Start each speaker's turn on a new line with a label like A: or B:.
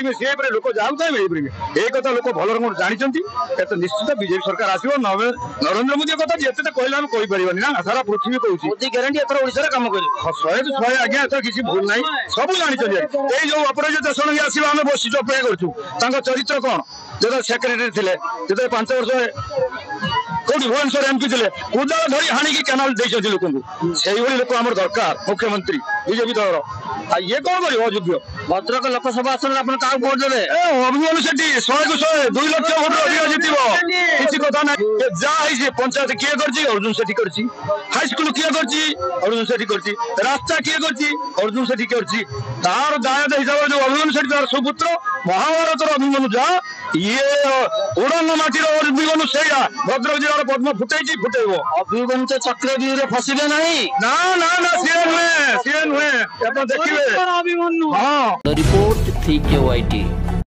A: मिलिपारे सी लोक जाऊ मिलिपारे ये कथा लोक भल रंग जानते तो निश्चित बीजेपी सरकार आसो नरेंद्र मोदी कथा जिते कहले आम कहीपर ना सारा पृथ्वी कहूँ मोदी ग्यारंटी एथर ओडिशा रे काम करे 100 आज्ञा एथर किसी भूल ना सब जानते ये जो अपराजित देश आसो आम बसी अपेक्षा करूँ चरित्र कौन जो सेक्रेटरी थे जो 5 वर्ष कौटी भुवनेश्वर एमपी थे कुदाल धरी हाणिकी केनाल देखते लोक से लोक आम दरकार मुख्यमंत्री बीजेपी दल ये कौन कर अयोग्य भद्रक लोकसभा आसन आप भोट देवे अभिमन्यु सेठी 100 को 100 2 लाख भोट अधिक जितब किसी कथा ना जहाँ पंचायत किए कर अर्जुन सेठी कर हाईस्कल किए कर अर्जुन सेठी कर रास्ता किए कर अर्जुन सेठी कर तार दायद हिसाब से जो अभिमन्यु सेठी तार सुपुत्र महाभारत अभिमन्यु जहाँ ये उड़न माटी अभिमन्यु से भद्रक जिलार पद्म फुटे फुटेब अभिमन्यु तो चक्रव्यूह फसबे ना ना ना सी नुहे देखिए
B: The report 3QIT